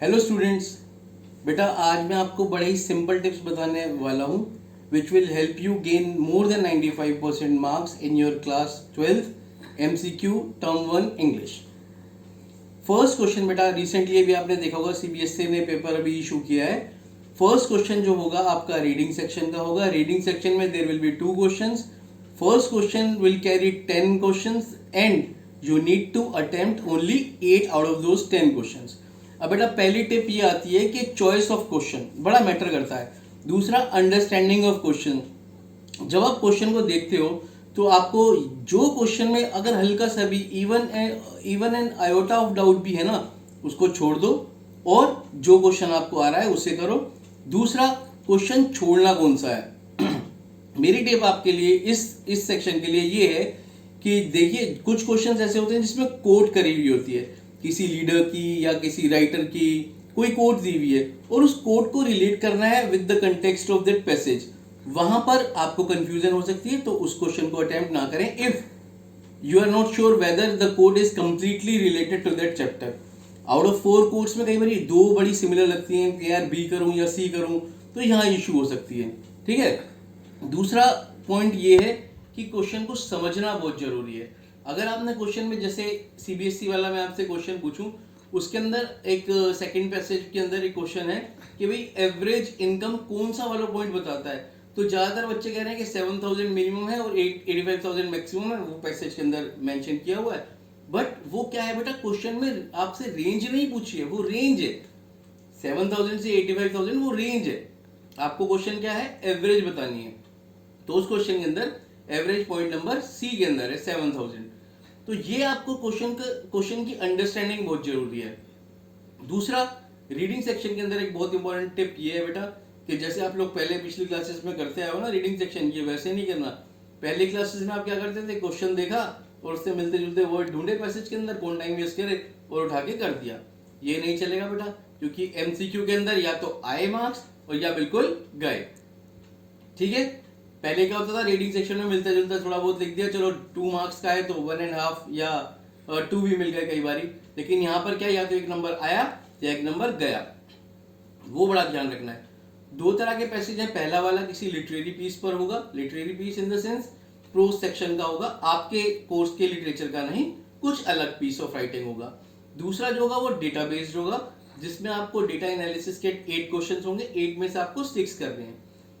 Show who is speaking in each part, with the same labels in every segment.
Speaker 1: Hello students, बेटा आज मैं आपको बड़े ही सिंपल टिप्स बताने वाला हूँ which will help you gain more than 95% marks in your class 12th MCQ term 1 English. First question बेटा, रिसेंटली अभी आपने देखा होगा CBSE ने पेपर अभी इशू किया है। फर्स्ट क्वेश्चन जो होगा आपका रीडिंग सेक्शन का होगा। रीडिंग सेक्शन में there will be 2 questions. First question will carry 10 questions and you need to attempt only 8 out of those 10 questions. अब बेटा पहली टिप ये आती है कि चॉइस ऑफ क्वेश्चन बड़ा मैटर करता है। दूसरा, अंडरस्टैंडिंग ऑफ क्वेश्चन। जब आप क्वेश्चन को देखते हो तो आपको जो क्वेश्चन में अगर हल्का सा भी even an iota of doubt भी है ना, उसको छोड़ दो और जो क्वेश्चन आपको आ रहा है उसे करो। दूसरा, क्वेश्चन छोड़ना कौन सा है। मेरी टिप आपके लिए इस सेक्शन के लिए ये है कि देखिए कुछ क्वेश्चंस ऐसे होते हैं जिसमें कोट करी हुई होती है, किसी लीडर की या किसी राइटर की कोई कोट दी हुई है और उस कोट को रिलेट करना है with the context of that passage. वहां पर आपको कंफ्यूजन हो सकती है, तो उस क्वेश्चन को अटेम्प्ट ना करें if you are not sure whether the quote is completely related to that chapter. Out of 4 quotes में कई बार 2 बड़ी सिमिलर लगती हैं कि यार बी करूं या सी करूं, तो यहाँ इशू हो सकती है। ठीक है। दूसरा पॉइंट ये है कि क्वेश्चन को समझना बहुत जरूरी है। अगर आपने क्वेश्चन में जैसे CBSE वाला मैं आपसे क्वेश्चन पूछूं, उसके अंदर एक सेकंड पैसेज के अंदर एक क्वेश्चन है कि भाई एवरेज इनकम कौन सा वाला पॉइंट बताता है, तो ज्यादातर बच्चे कह रहे हैं कि 7,000 मिनिमम है और 85,000 मैक्सिमम है, वो पैसेज के अंदर मेंशन किया हुआ है। बट वो क्या है बेटा, क्वेश्चन में आपसे रेंज नहीं पूछी है, वो रेंज है 7,000 से 85,000, वो रेंज है। आपको क्वेश्चन क्या है, एवरेज बतानी है। तो उस क्वेश्चन के अंदर एवरेज पॉइंट नंबर सी के अंदर है 7,000। तो ये आपको क्वेश्चन की अंडरस्टैंडिंग बहुत जरूरी है। दूसरा, रीडिंग सेक्शन के अंदर एक बहुत इंपॉर्टेंट टिप ये है बेटा कि जैसे आप लोग पहले पिछली क्लासेस में करते आए हो ना रीडिंग सेक्शन, ये वैसे नहीं करना। पहली क्लासेस में आप क्या करते थे, क्वेश्चन देखा और उससे मिलते जुलते वर्ड ढूंढे पैसेज के अंदर, कौन टाइम वेस्ट करे और उठा के कर दिया। ये नहीं चलेगा बेटा, क्योंकि MCQ के अंदर या तो आए मार्क्स और या बिल्कुल गए। ठीक है। पहले क्या होता था, रीडिंग सेक्शन में मिलता जुलता थोड़ा बहुत लिख दिया, चलो 2 मार्क्स का है तो 1.5 या 2 भी मिल गए कई बारी। लेकिन यहाँ पर क्या, या तो एक नंबर आया या एक नंबर गया, वो बड़ा ध्यान रखना है। 2 तरह के पैसेज हैं। पहला वाला किसी लिटरेरी पीस पर होगा, literary piece in the sense prose section का होगा, आपके कोर्स के लिटरेचर का नहीं, कुछ अलग पीस ऑफ राइटिंग होगा। दूसरा जो होगा वो डेटा बेस्ड होगा, जिसमें आपको डेटा एनालिसिस के 8 क्वेश्चन होंगे, 8 में से आपको 6 करने हैं।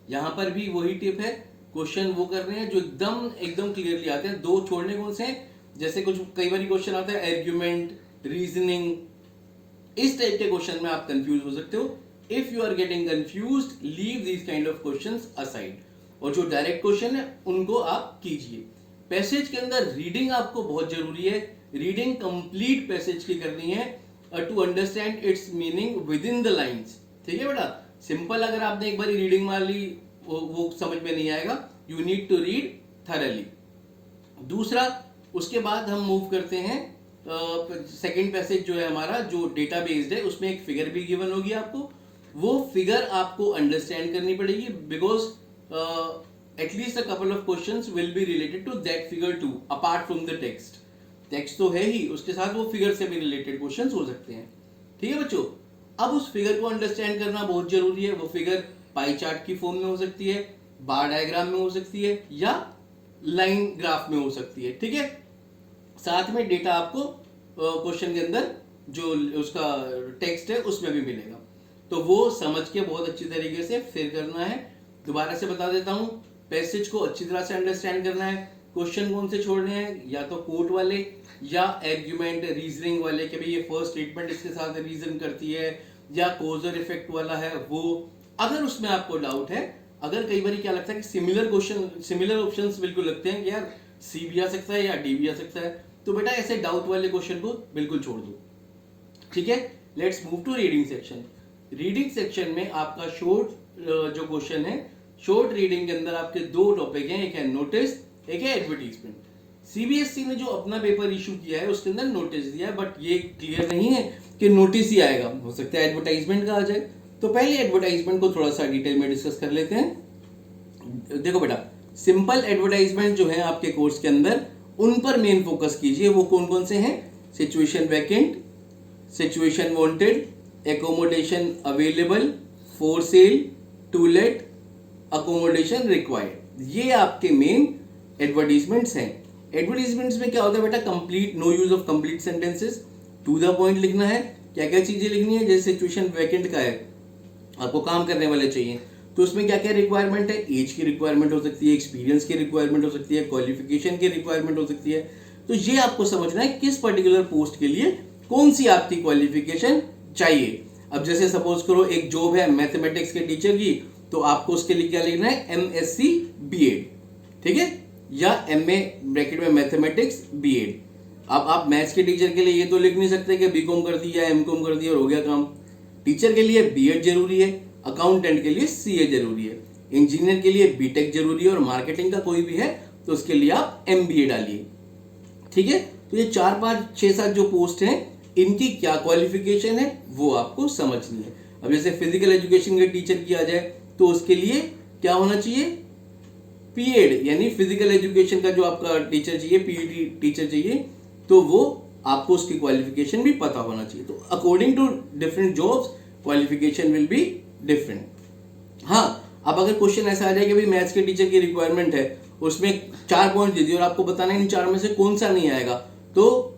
Speaker 1: यहाँ पर भी वही टिप है, क्वेश्चन वो कर रहे हैं जो एकदम क्लियरली आते हैं। 2 छोड़ने कौन से हैं, जैसे कुछ कई बार क्वेश्चन आता है आर्ग्यूमेंट, रीजनिंग, इस टाइप के क्वेश्चन में आप कंफ्यूज हो सकते हो। If you are getting confused, leave these kind of questions aside, और जो डायरेक्ट क्वेश्चन है उनको आप कीजिए। पैसेज के अंदर रीडिंग आपको बहुत जरूरी है। रीडिंग कंप्लीट पैसेज की करनी है to understand its meaning within the lines. ठीक है बेटा, सिंपल अगर आपने एक बार रीडिंग मार ली वो समझ में नहीं आएगा। You need to read thoroughly. दूसरा, उसके बाद हम मूव करते हैं सेकंड पैसेज जो है हमारा, जो डेटा बेस्ड है, उसमें एक फिगर भी गिवन होगी आपको। वो फिगर आपको अंडरस्टैंड करनी पड़ेगी because at least a couple of questions will be related to that figure too, apart from the text. Text तो है ही, उसके साथ वो फिगर से भी रिलेटेड क्वेश्चंस हो सकते हैं। ठीक है बच्चों, अब उस फिगर को अंडरस्टैंड करना बहुत जरूरी है। वो फिगर पाई चार्ट की फॉर्म में हो सकती है, बार डायग्राम में हो सकती है, या लाइन ग्राफ में हो सकती है। ठीक है। साथ में डेटा आपको क्वेश्चन के अंदर जो उसका टेक्स्ट है उसमें भी मिलेगा, तो वो समझ के बहुत अच्छी तरीके से फिर करना है। दोबारा से बता देता हूं, पैसेज को अच्छी तरह से अंडरस्टैंड करना है। क्वेश्चन कौन से छोड़ने हैं, या तो कोट वाले या आर्ग्यूमेंट रीजनिंग वाले कि भाई ये फर्स्ट स्टेटमेंट इसके साथ रीजन करती है, या कोजर इफेक्ट वाला है वो। अगर उसमें आपको डाउट है, अगर कई बार क्या लगता है कि सिमिलर ऑप्शंस बिल्कुल लगते हैं कि यार सी भी आ सकता है या डी भी आ सकता है, तो बेटा ऐसे डाउट वाले क्वेश्चन को बिल्कुल छोड़ दो। ठीक है। Let's move to reading section. Reading section में आपका शॉर्ट जो क्वेश्चन है, शॉर्ट रीडिंग के अंदर आपके 2 टॉपिक हैं, एक है नोटिस, एक है एडवर्टीजमेंट। CBSE ने जो अपना पेपर इशू किया है उसके अंदर नोटिस दिया है, बट ये क्लियर नहीं है कि नोटिस ही आएगा, हो सकता है एडवर्टाइजमेंट का आ जाए। तो पहले एडवर्टाइजमेंट को थोड़ा सा डिटेल में डिस्कस कर लेते हैं। देखो बेटा, सिंपल एडवर्टाइजमेंट जो है आपके कोर्स के अंदर, उन पर मेन फोकस कीजिए। वो कौन कौन से हैं, situation vacant, situation wanted, accommodation available, for sale, to let, accommodation required. ये आपके मेन एडवर्टीजमेंट्स हैं. एडवर्टीजमेंट्स में क्या होता है बेटा, complete, no use of complete sentences, to the point लिखना है. क्या क्या चीजें लिखनी है, जैसे सिचुएशन वैकेंट का है, आपको काम करने वाले चाहिए, तो उसमें क्या क्या रिक्वायरमेंट है, एज की रिक्वायरमेंट हो सकती है, एक्सपीरियंस की रिक्वायरमेंट हो सकती है, क्वालिफिकेशन की रिक्वायरमेंट हो सकती है. तो ये आपको समझना है किस पर्टिकुलर पोस्ट के लिए कौन सी आपकी क्वालिफिकेशन चाहिए. अब जैसे सपोज करो एक जॉब है मैथमेटिक्स के टीचर की, तो आपको उसके लिए क्या लिखना है, MSc B.Ed, ठीक है, या MA ब्रैकेट में मैथमेटिक्स B.Ed. अब आप मैथ्स के टीचर के लिए ये तो लिख नहीं सकते कि B.Com कर दिया, M.Com कर दिया और हो गया काम. टीचर के लिए B.Ed जरूरी है, अकाउंटेंट के लिए CA जरूरी है, इंजीनियर के लिए B.Tech जरूरी है, और मार्केटिंग का कोई भी है तो उसके लिए आप MBA डालिए. ठीक है, तो ये 4 5 6 7 जो पोस्ट हैं, इनकी क्या क्वालिफिकेशन है वो आपको समझनी है. अब जैसे फिजिकल एजुकेशन के टीचर की आ जाए तो उसके लिए क्या होना चाहिए, PED, यानी फिजिकल एजुकेशन का जो आपका टीचर चाहिए, PED टीचर चाहिए, तो वो आपको उसकी क्वालिफिकेशन भी पता होना चाहिए. तो according to different jobs qualification will be different. हाँ, अब अगर क्वेश्चन ऐसा आ जाए कि भाई मैथ्स के टीचर की रिक्वायरमेंट है, उसमें 4 पॉइंट दे दिए और आपको बताना है इन 4 में से कौन सा नहीं आएगा, तो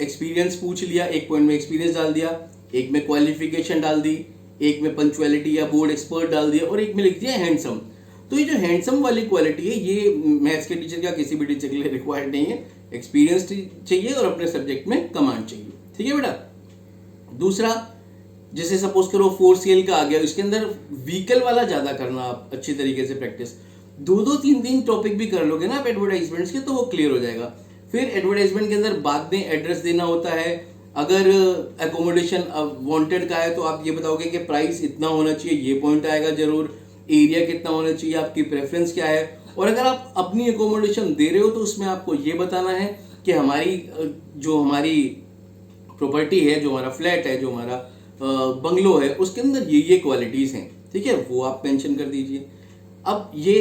Speaker 1: एक्सपीरियंस पूछ लिया, एक पॉइंट में एक्सपीरियंस डाल दिया, एक में क्वालिफिकेशन डाल दी, एक में पंक्चुअलिटी या बोर्ड एक्सपर्ट डाल दिया, और एक में लिख दिया हैंडसम. तो ये जो हैंडसम वाली क्वालिटी है, ये मैथ्स के टीचर का किसी भी टीचर के लिए रिक्वायर्ड नहीं है. एक्सपीरियंस चाहिए और अपने सब्जेक्ट में कमांड चाहिए. ठीक है बेटा. दूसरा, जैसे सपोज करो 4 सेल का आ गया, इसके अंदर व्हीकल वाला ज्यादा करना आप अच्छी तरीके से प्रैक्टिस. 2 3 टॉपिक भी कर लोगे ना आप एडवर्टाइजमेंट्स के, तो वो क्लियर हो जाएगा. फिर एडवर्टाइजमेंट के अंदर बाद में एड्रेस देना होता है. अगर एकोमोडेशन वांटेड का है तो आप ये बताओगे कि प्राइस इतना होना चाहिए, ये पॉइंट आएगा जरूर. एरिया कितना होना चाहिए, आपकी प्रेफरेंस क्या है. और अगर आप अपनी एकोमोडेशन दे रहे हो तो उसमें आपको ये बताना है कि हमारी प्रॉपर्टी है, जो हमारा फ्लैट है, जो हमारा बंगलो है, उसके अंदर ये क्वालिटीज हैं. ठीक है, वो आप मेंशन कर दीजिए. अब ये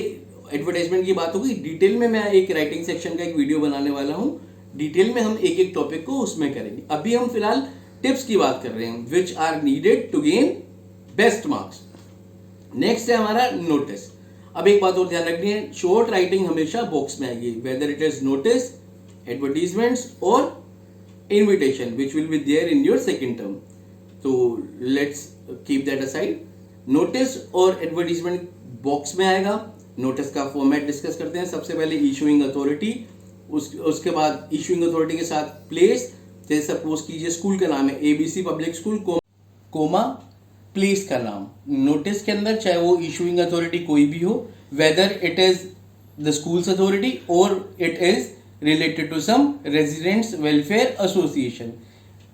Speaker 1: एडवर्टाइजमेंट की बात होगी. डिटेल में मैं एक राइटिंग सेक्शन का एक वीडियो बनाने वाला हूं. डिटेल में हम एक एक टॉपिक को उसमें करेंगे. अभी हम फिलहाल टिप्स की बात कर रहे हैं, which are needed to gain best marks. Next है हमारा नोटिस. अब एक बात और ध्यान रखनी है, शॉर्ट राइटिंग हमेशा बॉक्स में आएगी, whether it is notice, advertisements और invitation, which will be there in your second term. तो let's keep that aside. Notice और एडवर्टीजमेंट बॉक्स में आएगा. नोटिस का फॉर्मेट डिस्कस करते हैं. सबसे पहले इशूइंग अथॉरिटी, उसके बाद इशूइंग अथॉरिटी के साथ प्लेस. जैसे सपोज कीजिए स्कूल का नाम है ABC public school, comma place का नाम. नोटिस के अंदर चाहे वो इशूइंग अथॉरिटी कोई भी हो, whether it is the schools authority और it is related to some residents welfare association,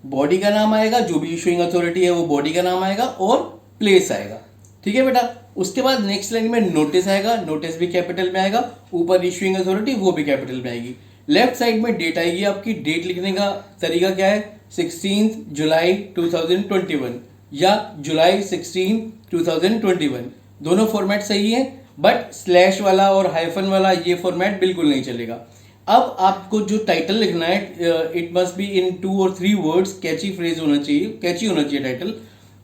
Speaker 1: body का नाम आएगा. जो भी इशूइंग अथॉरिटी है वो बॉडी का नाम आएगा और प्लेस आएगा. ठीक है बेटा. उसके बाद नेक्स्ट लाइन में नोटिस आएगा. नोटिस भी कैपिटल में आएगा. ऊपर इशूइंग अथॉरिटी वो भी कैपिटल में आएगी. लेफ्ट साइड में डेट आएगी. आपकी डेट लिखने का तरीका क्या है, 16 जुलाई 2021 या जुलाई 16 2021. दोनों फॉर्मेट सही है, बट स्लैश वाला और हाइफन वाला ये फॉर्मेट बिल्कुल नहीं चलेगा. अब आपको जो टाइटल लिखना है, it must be in 2 or 3 words, catchy phrase होना चाहिए, कैची होना चाहिए टाइटल.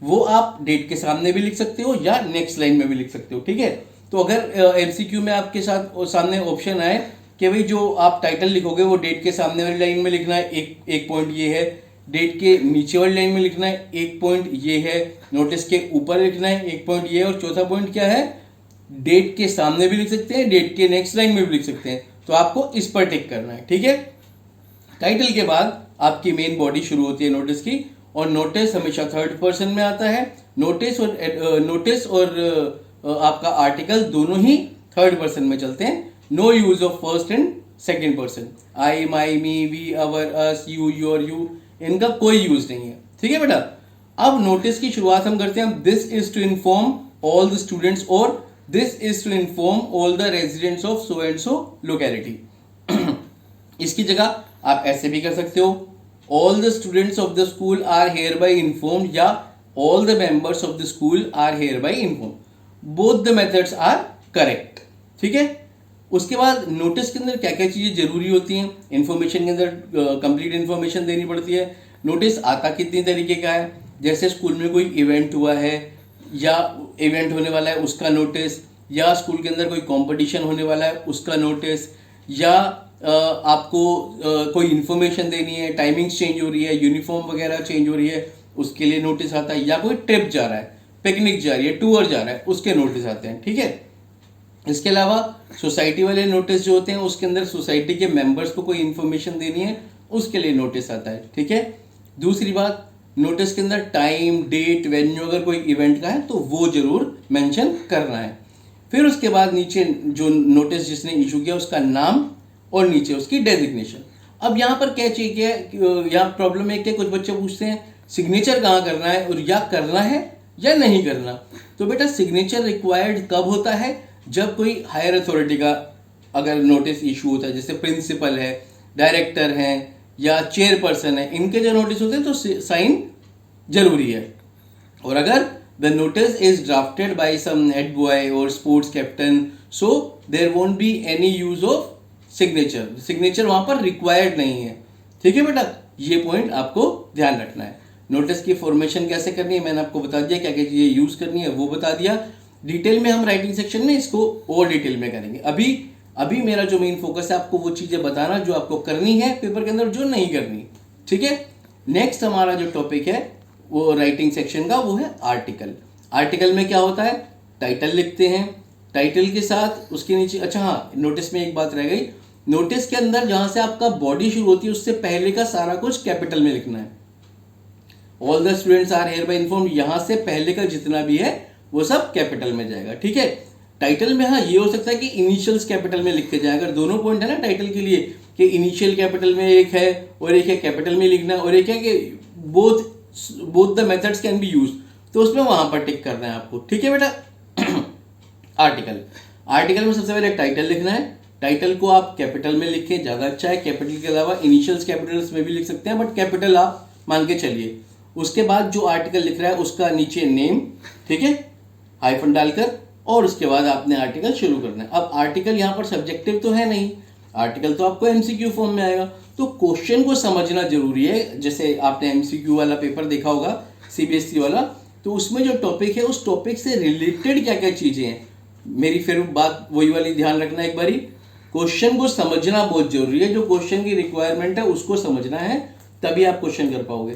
Speaker 1: वो आप डेट के सामने भी लिख सकते हो या नेक्स्ट लाइन में भी लिख सकते हो. ठीक है. तो अगर MCQ में आपके साथ सामने ऑप्शन आए कि भाई जो आप टाइटल लिखोगे वो डेट के सामने वाली लाइन में लिखना है, एक पॉइंट ये है. डेट के नीचे वाली लाइन में लिखना है, एक पॉइंट ये है. नोटिस के ऊपर लिखना है, एक पॉइंट ये है. और चौथा पॉइंट क्या है, डेट के सामने भी लिख सकते हैं, डेट के नेक्स्ट लाइन में भी लिख सकते हैं. तो आपको इस पर टिक करना है. ठीक है. टाइटल के बाद आपकी मेन बॉडी शुरू होती है नोटिस की, और नोटिस हमेशा थर्ड पर्सन में आता है. नोटिस और आपका आर्टिकल दोनों ही थर्ड पर्सन में चलते हैं. No use of first and second person. I, my, me, we, our, us, you, your, you, इनका कोई यूज नहीं है. ठीक है बेटा. अब नोटिस की शुरुआत हम करते हैं. This is to inform all the students और this is to inform all the residents of so and so locality. इसकी जगह आप ऐसे भी कर सकते हो, all the students of the school are hereby informed, या all the members of the school are hereby informed. both the methods are correct. ठीक है. उसके बाद नोटिस के अंदर क्या क्या चीजें जरूरी होती हैं. इंफॉर्मेशन के अंदर कंप्लीट इंफॉर्मेशन देनी पड़ती है. नोटिस आता कितनी तरीके का है, जैसे स्कूल में कोई इवेंट हुआ है या इवेंट होने वाला है उसका नोटिस, या स्कूल के अंदर कोई कंपटीशन होने वाला है उसका नोटिस, या आपको कोई इन्फॉर्मेशन देनी है, टाइमिंग्स चेंज हो रही है, यूनिफॉर्म वगैरह चेंज हो रही है, उसके लिए नोटिस आता है, या कोई ट्रिप जा रहा है, पिकनिक जा रही है, टूर जा रहा है, उसके नोटिस आते हैं। ठीक है, इसके अलावा सोसाइटी वाले नोटिस जो होते हैं उसके अंदर सोसाइटी के मेंबर्स को कोई इन्फॉर्मेशन देनी है उसके लिए नोटिस आता है। ठीक है, दूसरी बात, नोटिस के अंदर टाइम, डेट, वेन्यू अगर कोई इवेंट का है तो वो जरूर मेंशन करना है। फिर उसके बाद नीचे जो नोटिस जिसने इशू किया उसका नाम और नीचे उसकी डेजिग्नेशन। अब यहाँ पर क्या चाहिए, यहाँ प्रॉब्लम एक है, कुछ बच्चे पूछते हैं सिग्नेचर कहाँ करना है और या करना है या नहीं करना। तो बेटा सिग्नेचर रिक्वायर्ड कब होता है, जब कोई हायर अथॉरिटी का अगर नोटिस इशू होता है, जैसे प्रिंसिपल है, डायरेक्टर हैं या चेयरपर्सन है, इनके जो नोटिस होते हैं तो साइन जरूरी है। और अगर the notice is drafted by some head boy और sports captain, so there won't be any use of signature, signature वहां पर रिक्वायर्ड नहीं है। ठीक है बेटा, ये पॉइंट आपको ध्यान रखना है। नोटिस की फॉर्मेशन कैसे करनी है मैंने आपको बता दिया, क्या क्या चीजें यूज करनी है वो बता दिया। डिटेल में हम राइटिंग सेक्शन में इसको और डिटेल में करेंगे। अभी मेरा जो मेन फोकस है आपको वो चीजें बताना जो आपको करनी है पेपर के अंदर, जो नहीं करनी। ठीक है, नेक्स्ट हमारा जो टॉपिक है वो राइटिंग सेक्शन का, वो है आर्टिकल। आर्टिकल में क्या होता है, टाइटल लिखते हैं, टाइटल के साथ उसके नीचे, अच्छा हाँ नोटिस में एक बात रह गई, नोटिस के अंदर जहां से आपका बॉडी शुरू होती है उससे पहले का सारा कुछ कैपिटल में लिखना है। All the students are hereby informed, यहां से पहले का जितना भी है वो सब कैपिटल में जाएगा। ठीक है, टाइटल में हाँ ये हो सकता है कि इनिशियल्स कैपिटल में लिखे जाए, अगर दोनों पॉइंट है ना टाइटल के लिए कि इनिशियल कैपिटल में एक है और एक है कैपिटल में लिखना, और एक है कि both the methods can be use, तो उसमें वहां पर टिक करना है आपको। ठीक है बेटा, आर्टिकल में सबसे पहले टाइटल लिखना है। टाइटल को आप कैपिटल में लिखें, ज्यादा अच्छा है। कैपिटल के अलावा इनिशियल्स कैपिटल्स में भी लिख सकते हैं, बट कैपिटल आप मान के चलिए। उसके बाद जो आर्टिकल लिख रहा है उसका नीचे नेम, ठीक है, हाइफन डालकर, और उसके बाद आपने आर्टिकल शुरू करना है। अब आर्टिकल यहाँ पर सब्जेक्टिव तो है नहीं, आर्टिकल तो आपको एमसीक्यू फॉर्म में आएगा, तो क्वेश्चन को समझना जरूरी है। जैसे आपने एमसीक्यू वाला पेपर देखा होगा सीबीएसई वाला, तो उसमें जो टॉपिक है उस टॉपिक से रिलेटेड क्या क्या चीजें हैं, मेरी फिर बात वही वाली ध्यान रखना एक बारी, क्वेश्चन को समझना बहुत जरूरी है। जो क्वेश्चन की रिक्वायरमेंट है उसको समझना है, तभी आप क्वेश्चन कर पाओगे।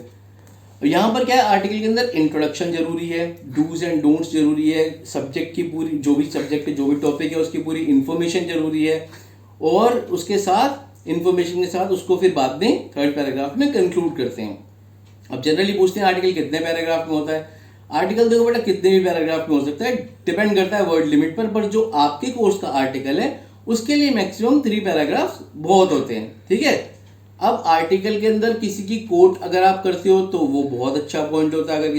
Speaker 1: यहाँ पर क्या है, आर्टिकल के अंदर इंट्रोडक्शन जरूरी है, डूज एंड डोंट्स जरूरी है, सब्जेक्ट की पूरी, जो भी सब्जेक्ट जो भी टॉपिक है उसकी पूरी इंफॉर्मेशन जरूरी है, और उसके साथ इंफॉर्मेशन के साथ उसको फिर बाद में थर्ड पैराग्राफ में कंक्लूड करते हैं। अब जनरली पूछते हैं आर्टिकल कितने पैराग्राफ में होता है। आर्टिकल देखो बेटा कितने भी पैराग्राफ में हो सकता है, डिपेंड करता है वर्ड लिमिट पर जो आपके कोर्स का आर्टिकल है उसके लिए मैक्सिमम 3 पैराग्राफ बहुत होते हैं। ठीक है, अब आर्टिकल के अंदर किसी की कोट अगर आप करते हो तो वो बहुत अच्छा पॉइंट होता है, अगर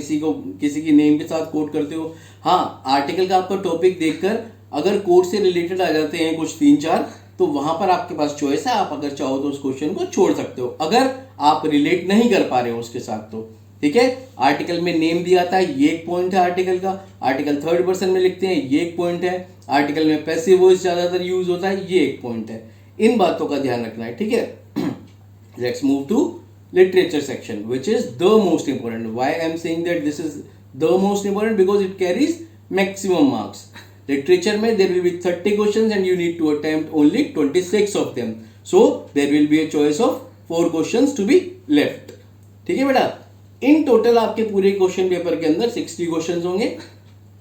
Speaker 1: किसी की नेम के साथ कोट करते हो। हाँ, आर्टिकल का आपका टॉपिक देखकर अगर कोट से रिलेटेड आ जाते हैं कुछ 3-4, तो वहां पर आपके पास चॉइस है, आप अगर चाहो तो उस क्वेश्चन को छोड़ सकते हो, अगर आप रिलेट नहीं कर पा रहे हो उसके साथ तो। ठीक है, आर्टिकल में नेम दिया आता है, ये एक पॉइंट है आर्टिकल का। आर्टिकल थर्ड पर्सन में लिखते हैं, ये एक पॉइंट है। आर्टिकल में पैसिव वॉइस ज्यादातर यूज होता है, ये एक पॉइंट है। इन बातों का ध्यान रखना है। ठीक है, let's move to literature section, which is the most important. Why I'm saying that this is the most important, because it carries maximum marks. Literature में there will be 30 questions and you need to attempt only 26 of them. So there will be a choice of 4 questions to be left. ठीक है बेटा, in total आपके पूरे question paper के अंदर 60 questions होंगे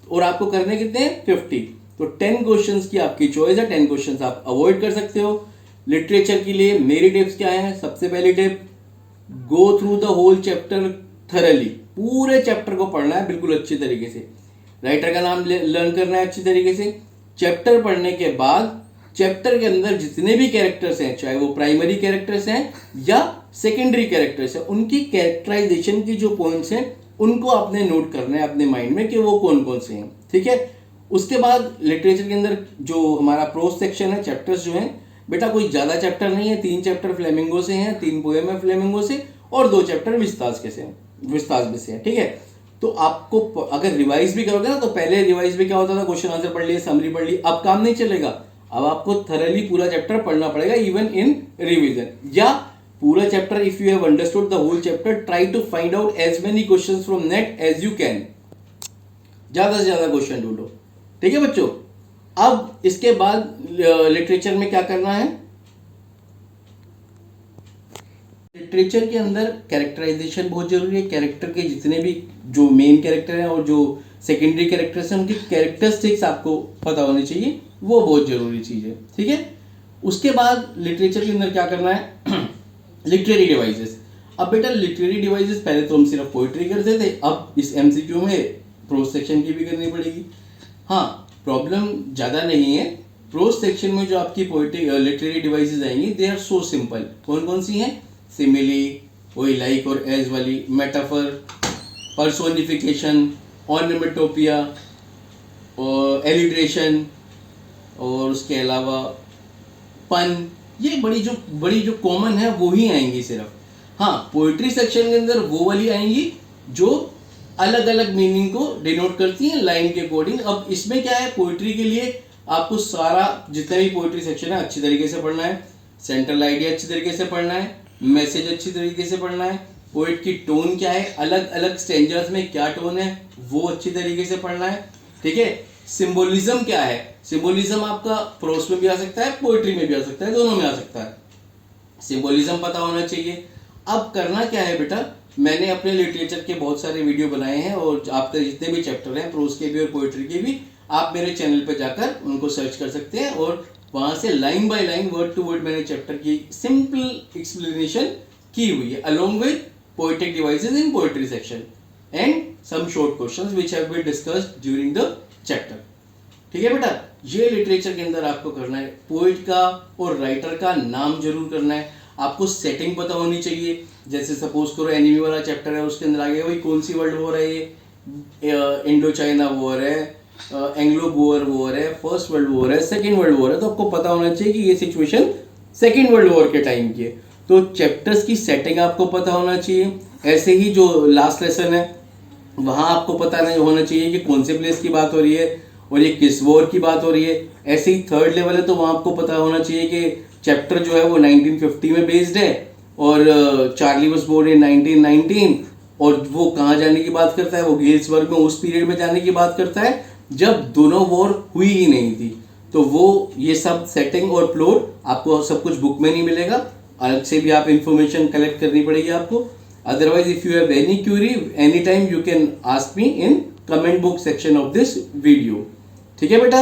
Speaker 1: और आपको करने कितने हैं 50। तो 10 क्वेश्चंस की आपकी चॉइस है, 10 क्वेश्चंस आप अवॉइड कर सकते हो। लिटरेचर के लिए मेरी टिप्स क्या है, सबसे पहली tip, go through the whole chapter thoroughly, पूरे चैप्टर को पढ़ना है बिल्कुल अच्छी तरीके से, राइटर का नाम लर्न करना है अच्छी तरीके से। चैप्टर पढ़ने के बाद चैप्टर के अंदर जितने भी कैरेक्टर्स हैं, चाहे वो प्राइमरी कैरेक्टर्स हैं या सेकेंडरी कैरेक्टर्स हैं, उनकी कैरेक्टराइजेशन की जो पॉइंट्स हैं उनको आपने नोट करना है अपने माइंड में कि वो कौन कौन से हैं। ठीक है, उसके बाद लिटरेचर के अंदर जो हमारा प्रोज सेक्शन है, चैप्टर्स जो हैं बेटा कोई ज्यादा चैप्टर नहीं है, 3 चैप्टर फ्लेमिंगो से हैं, 3 पोएम है फ्लेमिंगो से, और 2 चैप्टर विस्तास में से है। ठीक है, तो आपको अगर रिवाइज भी करोगे ना, तो पहले रिवाइज में क्या होता था, क्वेश्चन आंसर पढ़ लिए, समरी पढ़ ली, अब काम नहीं चलेगा, अब आपको थरली पूरा चैप्टर पढ़ना पड़ेगा इवन इन रिवीजन, या पूरा chapter, if you have understood the whole chapter, try to find out as many questions from net as you can, ज्यादा से ज्यादा क्वेश्चन ढूंढो, ठीक है बच्चों। अब इसके बाद लिटरेचर में क्या करना है, लिटरेचर के अंदर कैरेक्टराइजेशन बहुत जरूरी है। कैरेक्टर के जितने भी जो मेन कैरेक्टर हैं और जो सेकेंडरी कैरेक्टर्स हैं उनकी कैरेक्टरिस्टिक्स आपको पता होनी चाहिए, वो बहुत जरूरी चीज है, ठीक है। उसके बाद लिटरेचर के अंदर क्या करना है, लिटरेरी डिवाइसेस। अब बेटा लिटरेरी डिवाइसेस पहले तो हम सिर्फ पोइट्री करते थे, अब इस एमसीक्यू में प्रोज सेक्शन की भी करनी पड़ेगी। हाँ, प्रॉब्लम ज़्यादा नहीं है, प्रोज सेक्शन में जो आपकी पोइट्री लिटरेरी डिवाइसेस आएंगी दे आर सो सिंपल। कौन कौन सी हैं, सिमिली, वही लाइक और एज वाली, मेटाफर, पर्सोनिफिकेशन, ऑर्नामेटोपिया और एलिट्रेशन, और उसके अलावा पन, ये बड़ी जो कॉमन है वो ही आएंगी सिर्फ। हाँ, पोइट्री सेक्शन के अंदर वो वाली आएंगी जो अलग अलग मीनिंग को डिनोट करती हैं लाइन के अकॉर्डिंग। अब इसमें क्या है, पोइट्री के लिए आपको सारा जितना भी पोइट्री सेक्शन है अच्छी तरीके से पढ़ना है, सेंट्रल आइडिया अच्छी तरीके से पढ़ना है, मैसेज अच्छी तरीके से पढ़ना है, पोइट की टोन क्या है, अलग अलग स्टेंजर्स में क्या टोन है वो अच्छी तरीके से पढ़ना है, ठीक है। सिंबोलिज्म क्या है, सिंबोलिज्म आपका प्रोस में भी आ सकता है, पोइट्री में भी आ सकता है, दोनों में आ सकता है, सिंबोलिज्म पता होना चाहिए। अब करना क्या है बेटा, मैंने अपने लिटरेचर के बहुत सारे वीडियो बनाए हैं और आपके जितने भी चैप्टर हैं प्रोस के भी और पोइट्री के भी, आप मेरे चैनल पे जाकर उनको सर्च कर सकते हैं और वहां से line by line word to word मैंने चैप्टर की सिंपल एक्सप्लेनेशन की हुई है, along with poetic devices in poetry section and some short questions which have been discussed during the chapter, ठीक है बेटा। ये लिटरेचर के अंदर आपको करना है, पोइट का और राइटर का नाम जरूर करना है, आपको सेटिंग पता होनी चाहिए। जैसे सपोज करो एनिमी वाला चैप्टर है, उसके अंदर आगे भाई कौन सी वर्ल्ड वॉर है, ये इंडो चाइना वॉर है, एंग्लो बोअर वॉर है, फर्स्ट वर्ल्ड वॉर है, सेकेंड वर्ल्ड वॉर है, तो आपको पता होना चाहिए कि ये सिचुएशन सेकेंड वर्ल्ड वॉर के टाइम की है, तो चैप्टर्स की सेटिंग आपको पता होना चाहिए। ऐसे ही जो लास्ट लेसन है वहां आपको पता नहीं होना चाहिए कि कौन से प्लेस की बात हो रही है और ये किस वॉर की बात हो रही है। ऐसे ही थर्ड लेवल है तो वहां आपको पता होना चाहिए कि चैप्टर जो है वो 1950 में बेस्ड है और चार्ली वॉज बोर्न इन 1919, और वो कहाँ जाने की बात करता है, वो गेल्सबर्ग में उस पीरियड में जाने की बात करता है जब दोनों वॉर हुई ही नहीं थी। तो वो ये सब सेटिंग और प्लॉट आपको सब कुछ बुक में नहीं मिलेगा, अलग से भी आप इंफॉर्मेशन कलेक्ट करनी पड़ेगी आपको। Otherwise if you have any Curie any time you can ask me in comment book section of this video, ठीक है बेटा।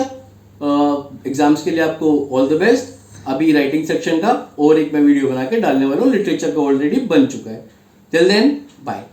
Speaker 1: एग्जाम्स के लिए आपको ऑल द बेस्ट। अभी राइटिंग सेक्शन का और एक मैं वीडियो बना के डालने वाला हूँ, लिटरेचर का ऑलरेडी बन चुका है। Till then bye.